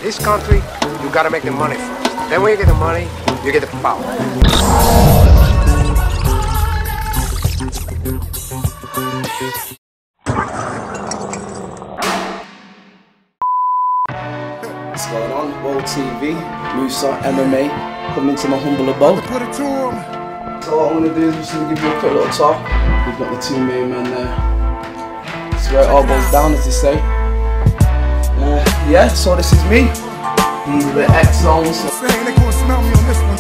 This country, you gotta make the money first. Then when you get the money, you get the power. What's going on? WHOATV, Mousah MMA, coming into my humble abode. Put it to him. So what I'm going to do is just going to give you a quick little talk. We've got the two main men there. It's where it all goes down, as they say. Yeah, so this is me. These are the X zones. Saying they're gonna smell me on this one,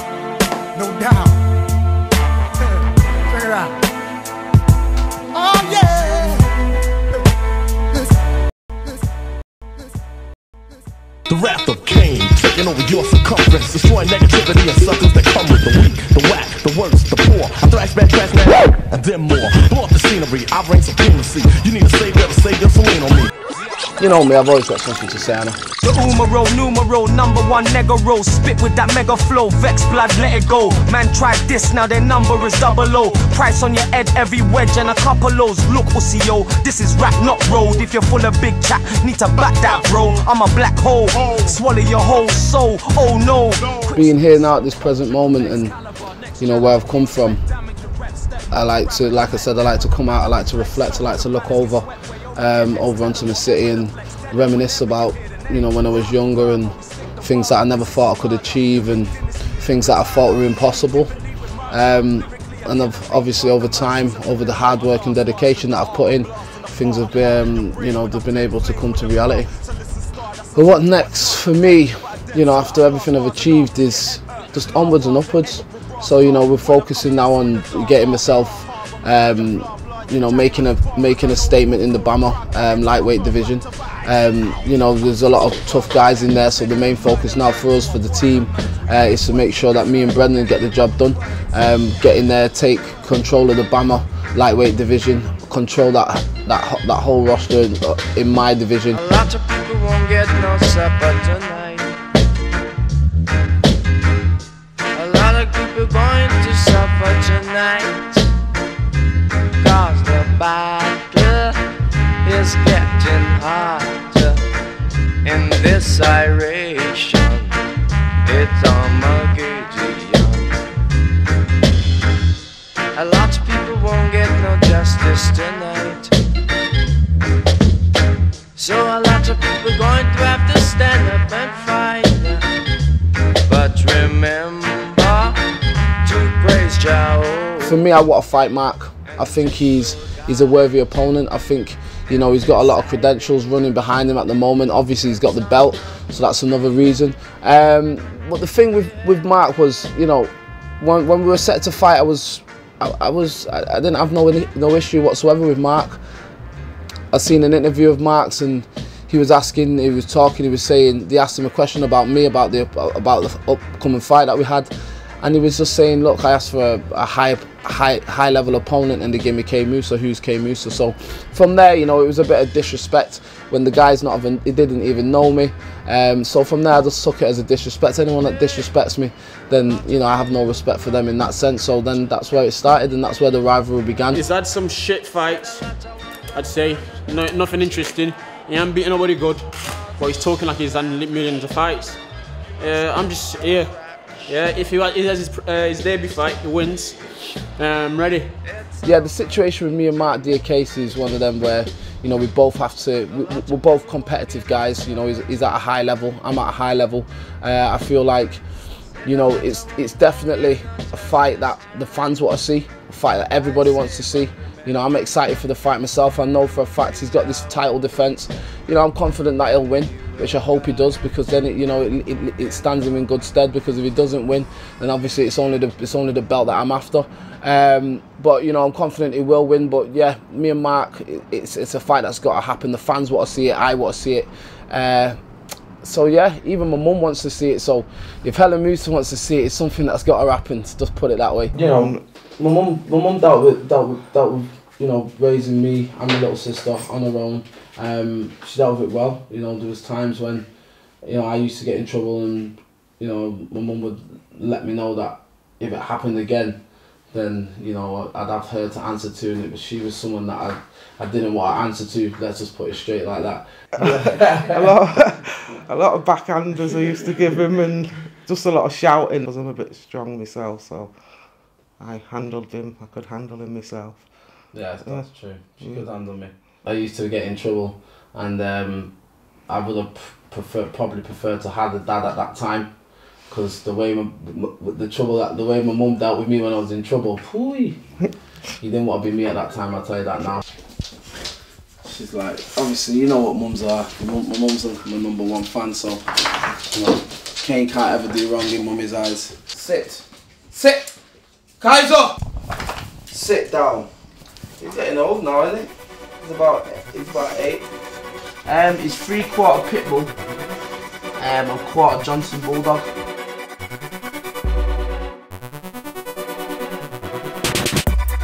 no doubt. Check it out. Oh yeah. The wrath of Kane, taking over your circumference, destroying negativity and suckers that come with the weak, the whack, the worst, the poor. I thrash back, and then more. Blow up the scenery, I reign supremacy. You need a savior to save your soul on me. You know me, I've always got something to say, Anna. The numero, #1 negro. Spit with that mega flow, vex blood, let it go. Man tried this, now their number is 00. Price on your head, every wedge and a couple lows. Look, yo, this is rap, not road. If you're full of big chat, need to back that, bro. I'm a black hole, swallow your whole soul. Oh no. Being here now at this present moment, and you know where I've come from, I like to, like I said, I like to come out, I like to reflect, I like to look over onto the city and reminisce about, you know, when I was younger and things that I never thought I could achieve and things that I thought were impossible. And I've obviously over time, over the hard work and dedication that I've put in, things have been, you know, they've been able to come to reality. But what next for me, you know, after everything I've achieved, is just onwards and upwards. So, you know, we're focusing now on getting myself, you know, making a statement in the BAMMA lightweight division. You know, there's a lot of tough guys in there, so the main focus now for us, for the team, is to make sure that me and Brendan get the job done. Get in there, take control of the BAMMA lightweight division, control that whole roster in my division. A lot of people won't get no supper tonight. A lot of people going to suffer tonight. Cause the battle is getting harder in this iration. It's Armageddon. A lot of people won't get no justice tonight. So a lot of people going to have to stand up and fight. But remember to praise Jehovah. For me, I want to fight Mark. I think he's a worthy opponent. I think, you know, he's got a lot of credentials running behind him at the moment. Obviously, he's got the belt, so that's another reason. But the thing with Mark was, you know, when we were set to fight, I didn't have no issue whatsoever with Mark. I seen an interview of Mark's, and he was asking, he was talking, he was saying, they asked him a question about me, about the upcoming fight that we had. And he was just saying, look, I asked for a high level opponent, and they gave me Kane Mousah. Who's Kane Mousah? So from there, you know, it was a bit of disrespect when the guy's he didn't even know me. So from there, I just took it as a disrespect. Anyone that disrespects me, then, you know, I have no respect for them in that sense. So then that's where it started, and that's where the rivalry began. He's had some shit fights, I'd say. Nothing interesting. He ain't beating nobody good, but he's talking like he's had millions of fights. I'm just here. Yeah, if he has his debut fight, he wins. Ready? Yeah, the situation with me and Mark Diakese is one of them where, you know, we both have to, we're both competitive guys. You know, he's at a high level, I'm at a high level. I feel like, you know, it's definitely a fight that the fans want to see, a fight that everybody wants to see. You know, I'm excited for the fight myself. I know for a fact he's got this title defence. You know, I'm confident that he'll win, which I hope he does, because then it stands him in good stead. Because if he doesn't win, then obviously it's only the belt that I'm after. But you know, I'm confident he will win. But yeah, me and Mark, it's a fight that's got to happen. The fans want to see it. I want to see it. So yeah, even my mum wants to see it. So if Helen Mousah wants to see it, it's something that's got to happen. To just put it that way. You know, my mum dealt with you know, raising me and my little sister on her own. She dealt with it well. You know, there was times when, you know, I used to get in trouble, and you know, my mum would let me know that if it happened again, then you know I'd have her to answer to, and she was someone that I didn't want to answer to. Let's just put it straight like that. a lot of backhanders I used to give him, and just a lot of shouting. Because I'm a bit strong myself, so I handled him. I could handle him myself. Yeah, that's true. She could handle me. I used to get in trouble, and I would have probably preferred to have a dad at that time, because the way the way my mum dealt with me when I was in trouble, you didn't want to be me at that time. I'll tell you that now. She's like, obviously, you know what mums are. My mum's my #1 fan, so you know, Kane can't ever do wrong in mummy's eyes. Sit, Kaiser, sit down. He's getting old now, isn't he? He's about 8. He's 3/4 pit bull, and 1/4 Johnson bulldog.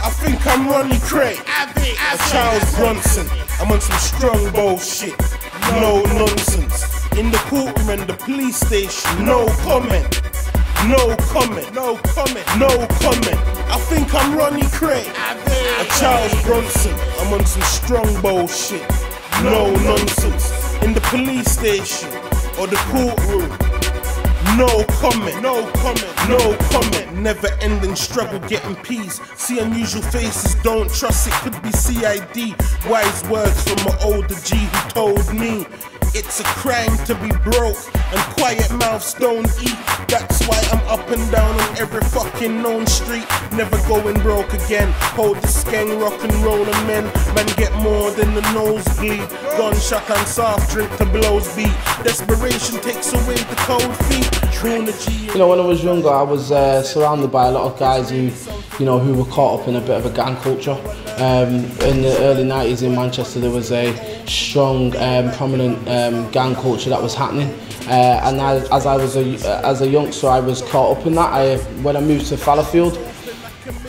I think I'm Ronnie Craig, Charles Bronson. I'm on some strong bullshit, no nonsense. In the courtroom and the police station, no comment, no comment, no comment, no comment. I think I'm Ronnie Craig, Charles Bronson. I'm on some strong bullshit, no nonsense. In the police station or the courtroom, no comment, no comment, no comment. Never ending struggle getting peace. See unusual faces, don't trust, it could be CID. Wise words from my older G who told me it's a crime to be broke and quiet mouths don't eat. That's why I'm up and down on every fucking known street. Never going broke again. Hold the skeng, rock and roll and men get more than the nosebleed. Gunshot and soft drink to blows beat. Desperation takes away the cold feet. You know, when I was younger, I was surrounded by a lot of guys who, you know, who were caught up in a bit of a gang culture. In the early 90s in Manchester, there was a strong, prominent gang culture that was happening. And as a youngster, I was caught up in that. When I moved to Fallowfield,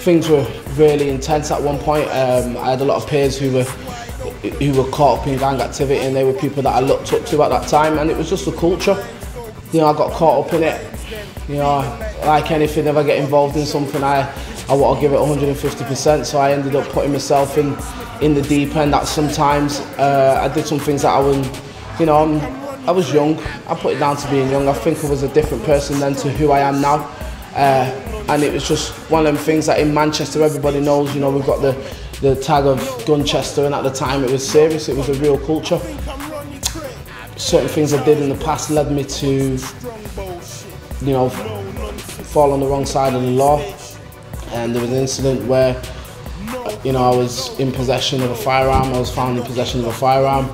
things were really intense at one point. I had a lot of peers who were caught up in gang activity, and they were people that I looked up to at that time, and it was just the culture. You know, I got caught up in it. You know, like anything, if I get involved in something, I want to give it 150%. So I ended up putting myself in the deep end. That sometimes I did some things that I wouldn't, you know, I was young. I put it down to being young. I think I was a different person then to who I am now. And it was just one of them things that in Manchester everybody knows. You know, we've got the tag of Gunchester, and at the time it was serious. It was a real culture. Certain things I did in the past led me to, you know, fall on the wrong side of the law. And there was an incident where, you know, I was in possession of a firearm. I was found in possession of a firearm.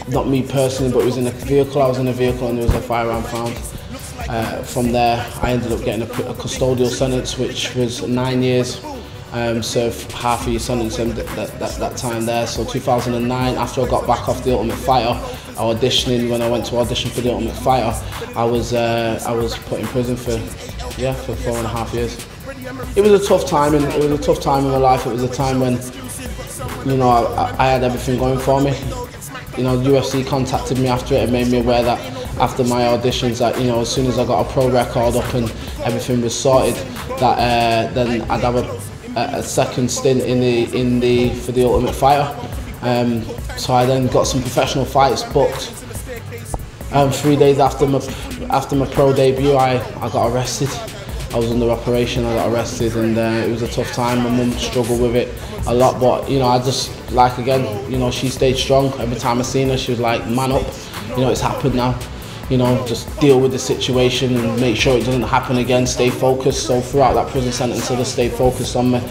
Not me personally, but it was in a vehicle. I was in a vehicle and there was a firearm found. From there, I ended up getting a custodial sentence, which was 9 years. Served half of your sentence that time there. So 2009, after I got back off The Ultimate Fighter, when I went to audition for The Ultimate Fighter, I was put in prison for 4.5 years. It was a tough time, and it was a tough time in my life. It was a time when, you know, I had everything going for me. You know, UFC contacted me after it and made me aware that after my auditions, that, you know, as soon as I got a pro record up and everything was sorted, that then I'd have a second stint for The Ultimate Fighter. So I then got some professional fights booked. 3 days after my pro debut, I got arrested. I was under operation. I got arrested, and it was a tough time. My mum struggled with it a lot, but you know, I just, like, again, you know, she stayed strong. Every time I seen her, she was like, "Man up, you know, it's happened now. You know, just deal with the situation and make sure it doesn't happen again. Stay focused." So throughout that prison sentence, I just stayed focused on my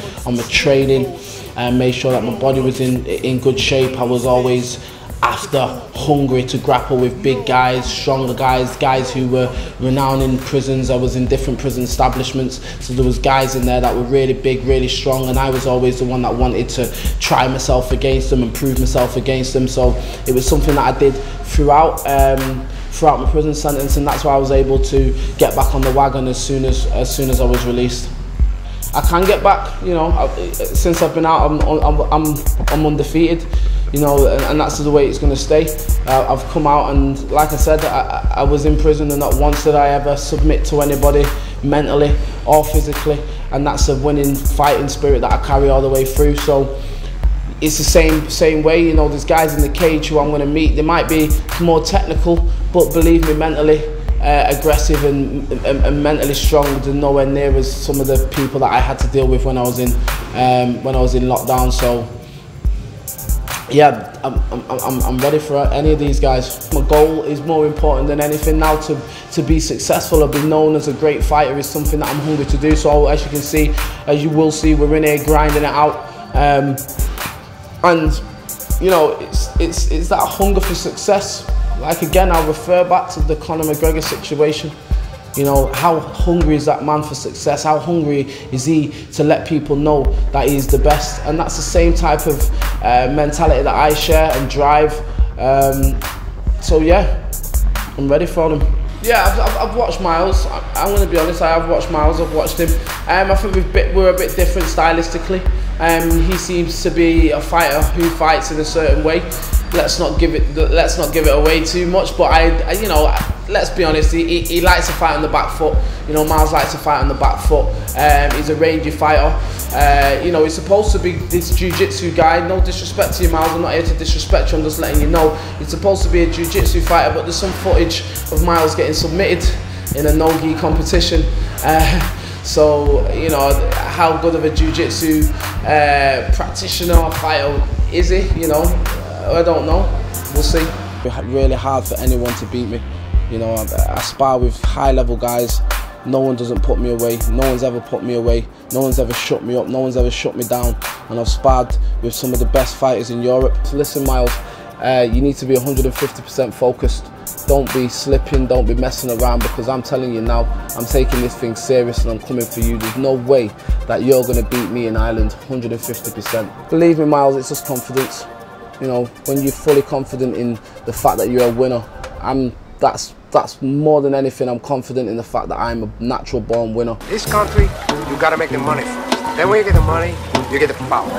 training and made sure that my body was in good shape. I was always hungry to grapple with big guys, stronger guys who were renowned in prisons. I was in different prison establishments, so there was guys in there that were really big, really strong, and I was always the one that wanted to try myself against them and prove myself against them. So it was something that I did throughout my prison sentence, and that's why I was able to get back on the wagon as soon as I was released. I can get back, you know. Since I've been out, I'm undefeated, you know, and that's the way it's going to stay. I've come out, and like I said, I was in prison, and not once did I ever submit to anybody mentally or physically, and that's a winning fighting spirit that I carry all the way through. So it's the same way, you know, there's guys in the cage who I'm going to meet, they might be more technical, but believe me, mentally aggressive and mentally strong. They're nowhere near as some of the people that I had to deal with when I was in lockdown. So yeah, I'm ready for any of these guys. My goal is more important than anything now. To be successful or be known as a great fighter is something that I'm hungry to do. So as you can see, as you will see, we're in here grinding it out. And you know, it's that hunger for success. Like again, I'll refer back to the Conor McGregor situation. You know, how hungry is that man for success? How hungry is he to let people know that he's the best? And that's the same type of mentality that I share and drive. So yeah, I'm ready for them. Yeah, I've watched Myles. I'm going to be honest, I have watched Myles. I've watched him. I think we're a bit different stylistically. He seems to be a fighter who fights in a certain way. Let's not give it away too much. But I you know, let's be honest. He likes to fight on the back foot. You know, Myles likes to fight on the back foot. He's a rangy fighter. You know, he's supposed to be this jiu-jitsu guy. No disrespect to you, Myles. I'm not here to disrespect you. I'm just letting you know he's supposed to be a jiu-jitsu fighter. But there's some footage of Myles getting submitted in a no-gi competition. So, you know, how good of a jiu-jitsu practitioner or fighter is he? You know, I don't know. We'll see. It's really hard for anyone to beat me. You know, I spar with high-level guys. No one doesn't put me away. No one's ever put me away. No one's ever shut me up. No one's ever shut me down. And I've sparred with some of the best fighters in Europe. So listen, Myles, you need to be 150% focused. Don't be slipping, don't be messing around, because I'm telling you now, I'm taking this thing serious and I'm coming for you. There's no way that you're going to beat me in Ireland, 150%. Believe me, Myles, it's just confidence. You know, when you're fully confident in the fact that you're a winner, that's more than anything. I'm confident in the fact that I'm a natural born winner. This country, you gotta make the money first. Then when you get the money, you get the power.